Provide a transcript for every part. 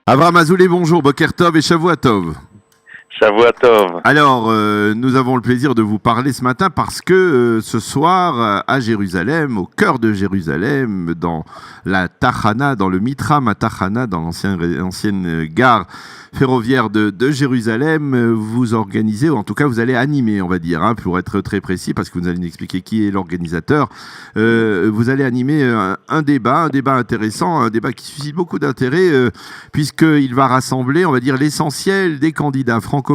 Avraham Azoulay, bonjour, Boker Tov et Shavua Tov. Shavua Tov. Alors, nous avons le plaisir de vous parler ce matin parce que ce soir, à Jérusalem, au cœur de Jérusalem, dans la Tachana, dans le Mitram à Tachana, dans l'ancienne gare ferroviaire de Jérusalem, vous organisez, ou en tout cas vous allez animer, on va dire, pour être très précis, parce que vous allez nous expliquer qui est l'organisateur. Vous allez animer un débat intéressant, un débat qui suscite beaucoup d'intérêt, puisqu'il va rassembler, on va dire, l'essentiel des candidats francophones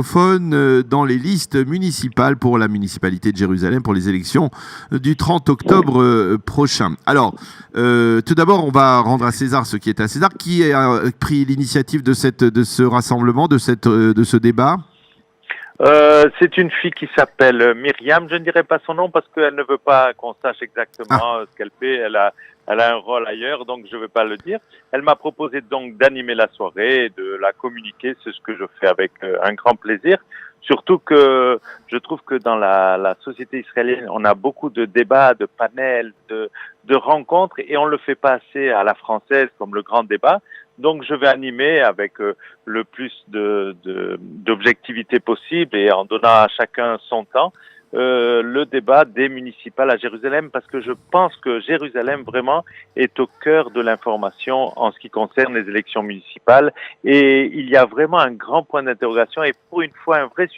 dans les listes municipales pour la municipalité de Jérusalem, pour les élections du 30 octobre prochain. Alors, tout d'abord, on va rendre à César ce qui est à César. Qui a pris l'initiative de ce rassemblement, de ce débat? C'est une fille qui s'appelle Myriam. Je ne dirai pas son nom parce qu'elle ne veut pas qu'on sache exactement ce qu'elle fait. Elle a un rôle ailleurs, donc je ne vais pas le dire. Elle m'a proposé donc d'animer la soirée, de la communiquer. C'est ce que je fais avec un grand plaisir. Surtout que je trouve que dans la société israélienne, on a beaucoup de débats, de panels, de rencontres, et on le fait pas assez à la française comme le grand débat. Donc je vais animer avec le plus d'objectivité possible et en donnant à chacun son temps le débat des municipales à Jérusalem, parce que je pense que Jérusalem vraiment est au cœur de l'information en ce qui concerne les élections municipales, et il y a vraiment un grand point d'interrogation et pour une fois un vrai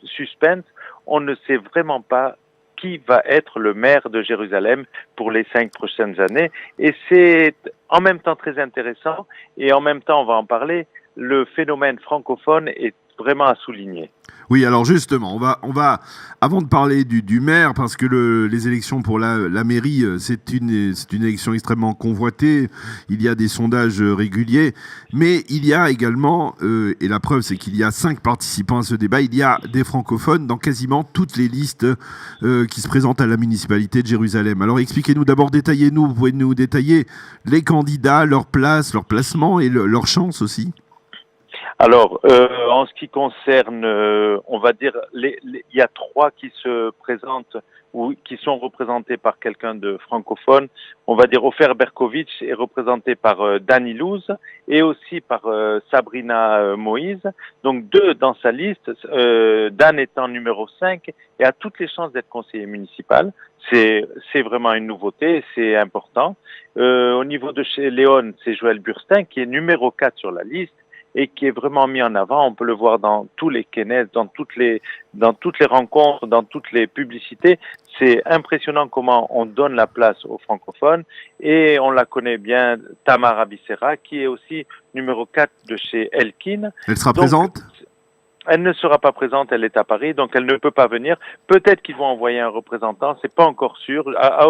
suspense. On ne sait vraiment pas qui va être le maire de Jérusalem pour les 5 prochaines années, et c'est en même temps très intéressant, et en même temps, on va en parler, le phénomène francophone est vraiment à souligner. Oui, alors justement, on va avant de parler du maire, parce que les élections pour la mairie, c'est une élection extrêmement convoitée. Il y a des sondages réguliers, mais il y a également, et la preuve c'est qu'il y a 5 participants à ce débat, il y a des francophones dans quasiment toutes les listes qui se présentent à la municipalité de Jérusalem. Alors expliquez-nous d'abord, détaillez-nous, vous pouvez nous détailler les candidats, leur place, leur placement et leur chance aussi? Alors, en ce qui concerne, on va dire, il y a 3 qui se présentent ou qui sont représentés par quelqu'un de francophone. On va dire Ofer Berkovitch est représenté par Dani Louz et aussi par Sabrina Moïse. Donc 2 dans sa liste, Dan étant numéro 5 et a toutes les chances d'être conseiller municipal. C'est vraiment une nouveauté, c'est important. Au niveau de chez Léon, c'est Joël Burstin qui est numéro 4 sur la liste et qui est vraiment mis en avant. On peut le voir dans tous les kenes, dans toutes les rencontres, dans toutes les publicités. C'est impressionnant comment on donne la place aux francophones, et on la connaît bien, Tamara Bissera, qui est aussi numéro 4 de chez Elkin. Elle sera présente? Elle ne sera pas présente, elle est à Paris, donc elle ne peut pas venir. Peut-être qu'ils vont envoyer un représentant, c'est pas encore sûr. À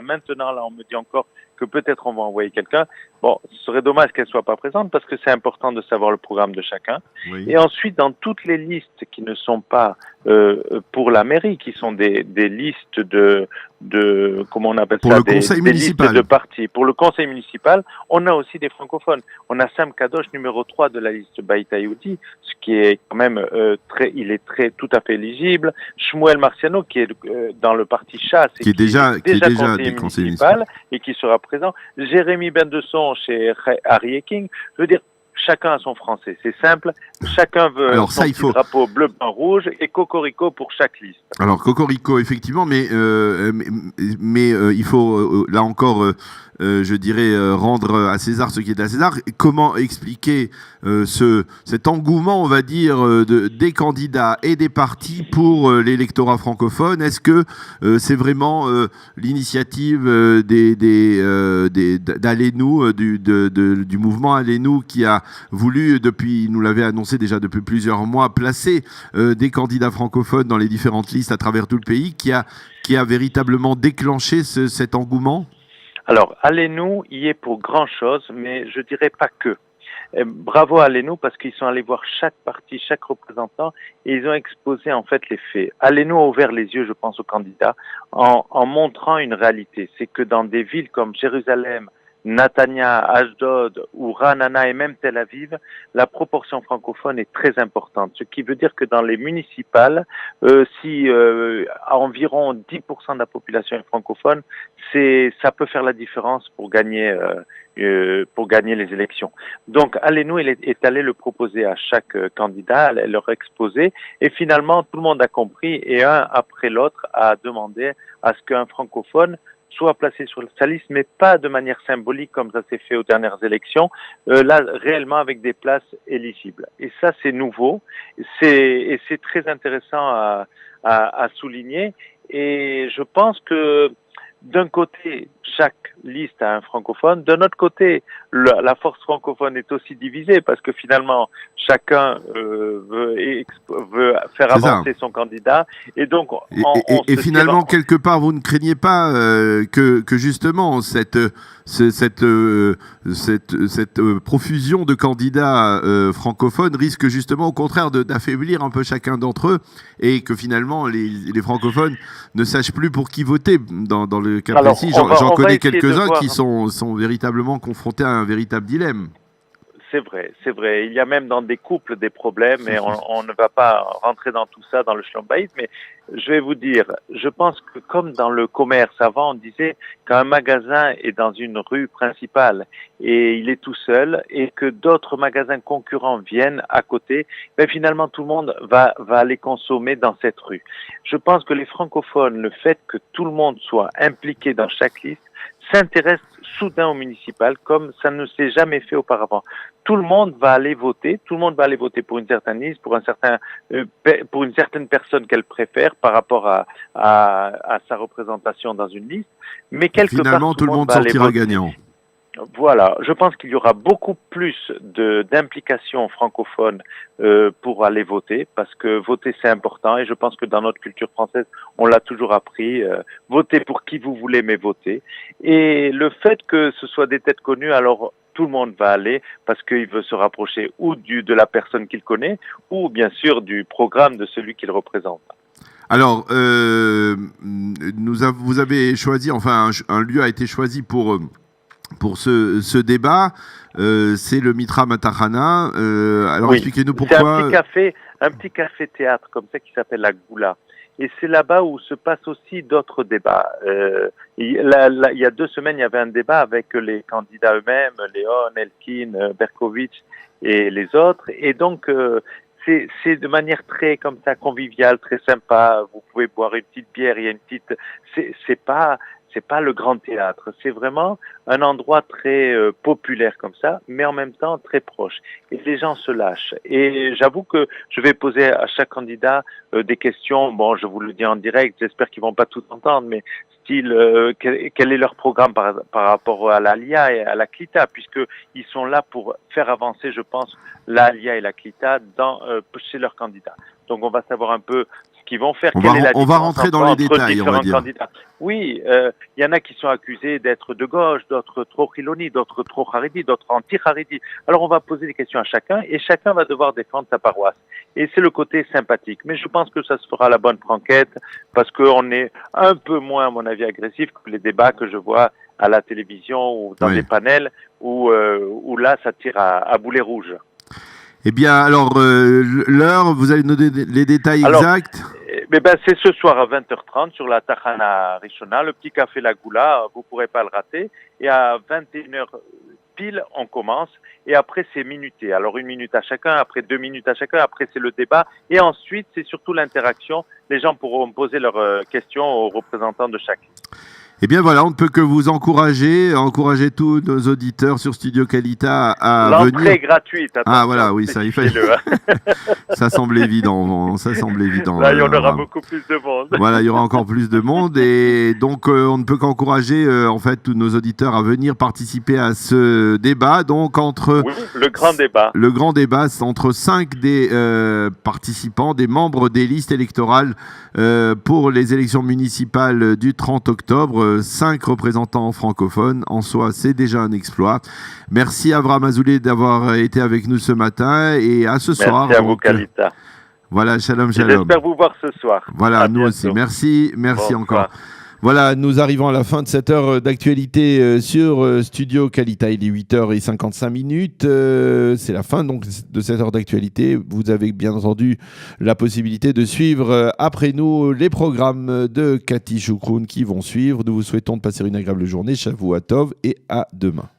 maintenant, là, on me dit encore que peut-être on va envoyer quelqu'un. Bon, ce serait dommage qu'elle soit pas présente parce que c'est important de savoir le programme de chacun. Oui. Et ensuite, dans toutes les listes qui ne sont pas pour la mairie, qui sont des listes de comment on appelle pour ça, le conseil municipal. Listes de partis. Pour le conseil municipal, on a aussi des francophones. On a Sam Kadosh, numéro 3 de la liste Baïta Yehudi, ce qui est quand même il est tout à fait éligible. Shmuel Marciano, qui est dans le parti Chasse, qui est déjà conseiller municipal et qui sera présent. Jérémy Bendesson chez Harry King. Je veux dire, chacun a son français, c'est simple. Chacun veut son petit drapeau bleu, blanc, rouge et cocorico pour chaque liste. Alors cocorico effectivement, mais il faut là encore, je dirais, rendre à César ce qui est à César. Comment expliquer cet engouement, on va dire, des candidats et des partis pour l'électorat francophone? Est-ce que c'est vraiment l'initiative d'Allez-nous, du mouvement Allez-nous, qui a voulu, nous l'avait annoncé déjà depuis plusieurs mois, placer des candidats francophones dans les différentes listes à travers tout le pays, qui a véritablement déclenché cet engouement? Alors, Allez-nous y est pour grand chose, mais je dirais pas que. Bravo à Allez-nous, parce qu'ils sont allés voir chaque parti, chaque représentant, et ils ont exposé en fait les faits. Allez-nous a ouvert les yeux, je pense, aux candidats, en montrant une réalité. C'est que dans des villes comme Jérusalem, Natania, Ashdod ou Ranana et même Tel Aviv, la proportion francophone est très importante. Ce qui veut dire que dans les municipales, si environ 10% de la population est francophone, ça peut faire la différence pour gagner pour gagner les élections. Donc, Alenu est allé le proposer à chaque candidat, leur exposer, et finalement, tout le monde a compris, et un après l'autre a demandé à ce qu'un francophone soit placé sur sa liste, mais pas de manière symbolique comme ça s'est fait aux dernières élections, là réellement avec des places éligibles. Et ça c'est nouveau, et c'est très intéressant à souligner. Et je pense que d'un côté, chaque liste a un francophone. D'un autre côté, la force francophone est aussi divisée parce que finalement, chacun veut faire avancer son candidat. Et donc, et finalement, quelque part, vous ne craignez pas que justement cette profusion de candidats francophones risque justement au contraire d'affaiblir un peu chacun d'entre eux et que finalement les francophones ne sachent plus pour qui voter dans le cas précis. J'en connais quelques-uns qui sont véritablement confrontés à un véritable dilemme. C'est vrai, c'est vrai. Il y a même dans des couples des problèmes et on ne va pas rentrer dans tout ça dans le schlombaïsme, mais je vais vous dire, je pense que comme dans le commerce avant, on disait qu'un magasin est dans une rue principale et il est tout seul et que d'autres magasins concurrents viennent à côté, ben finalement tout le monde va aller consommer dans cette rue. Je pense que les francophones, le fait que tout le monde soit impliqué dans chaque liste, s'intéresse soudain au municipal comme ça ne s'est jamais fait auparavant. Tout le monde va aller voter, tout le monde va aller voter pour une certaine liste, pour une certaine personne qu'elle préfère par rapport à sa représentation dans une liste. Mais quelque finalement, part, tout le monde sortira gagnant. Voilà, je pense qu'il y aura beaucoup plus d'implication francophone pour aller voter, parce que voter c'est important et je pense que dans notre culture française, on l'a toujours appris, votez pour qui vous voulez, mais votez. Et le fait que ce soit des têtes connues, alors tout le monde va aller parce qu'il veut se rapprocher ou de la personne qu'il connaît ou bien sûr du programme de celui qu'il représente. Alors, vous avez choisi, enfin un lieu a été choisi pour ce débat, c'est le Mitra Matahana. Alors oui, expliquez-nous pourquoi. C'est un petit café théâtre comme ça qui s'appelle la Goula. Et c'est là-bas où se passent aussi d'autres débats. Il y a 2 semaines, il y avait un débat avec les candidats eux-mêmes, Léon, Elkin, Berkovitch et les autres. Et donc, c'est de manière très comme ça conviviale, très sympa. Vous pouvez boire une petite bière, il y a une petite. C'est pas le grand théâtre, c'est vraiment un endroit très populaire comme ça, mais en même temps très proche. Et les gens se lâchent. Et j'avoue que je vais poser à chaque candidat des questions. Bon, je vous le dis en direct, j'espère qu'ils vont pas tout entendre, mais style, quel est leur programme par rapport à l'ALIA et à la CLITA, puisqu'ils sont là pour faire avancer, je pense, l'ALIA et la CLITA chez leurs candidats. Donc on va savoir un peu qui vont faire. On va rentrer dans les détails, on va dire. Candidats. Oui, il y en a qui sont accusés d'être de gauche, d'autres trop khiloni, d'autres trop haredi, d'autres anti-haredi. Alors on va poser des questions à chacun et chacun va devoir défendre sa paroisse. Et c'est le côté sympathique. Mais je pense que ça se fera à la bonne franquette parce qu'on est un peu moins, à mon avis, agressif que les débats que je vois à la télévision ou dans des panels où là, ça tire à boulet rouge. Eh bien, alors, l'heure, vous allez nous donner les détails exacts. C'est ce soir à 20h30 sur la Tahana Rishona, le petit café La Goula, vous ne pourrez pas le rater. Et à 21h pile, on commence. Et après, c'est minuté. Alors, 1 minute à chacun, après 2 minutes à chacun, après, c'est le débat. Et ensuite, c'est surtout l'interaction. Les gens pourront poser leurs questions aux représentants de chaque. Eh bien voilà, on ne peut que vous encourager tous nos auditeurs sur Studio Kalita à venir. L'entrée est gratuite. Ah voilà, oui, ça il fallait. Ça semble évident. Ça semble évident. Là, il y en aura beaucoup plus de monde. Voilà, il y aura encore plus de monde et donc on ne peut qu'encourager en fait tous nos auditeurs à venir participer à ce débat. Donc le grand débat. Le grand débat, c'est entre 5 des participants, des membres des listes électorales pour les élections municipales du 30 octobre. 5 représentants francophones, en soi, c'est déjà un exploit. Merci Avram Azoulay d'avoir été avec nous ce matin et à ce soir. Merci à vous, Kalita. Voilà, shalom. J'espère vous voir ce soir. Voilà, nous aussi. Merci encore. Voilà, nous arrivons à la fin de cette heure d'actualité sur Studio Kalita. Il est 8h55. C'est la fin donc de cette heure d'actualité. Vous avez bien entendu la possibilité de suivre après nous les programmes de Cathy Choukroun qui vont suivre. Nous vous souhaitons de passer une agréable journée. Shavua Tov et à demain.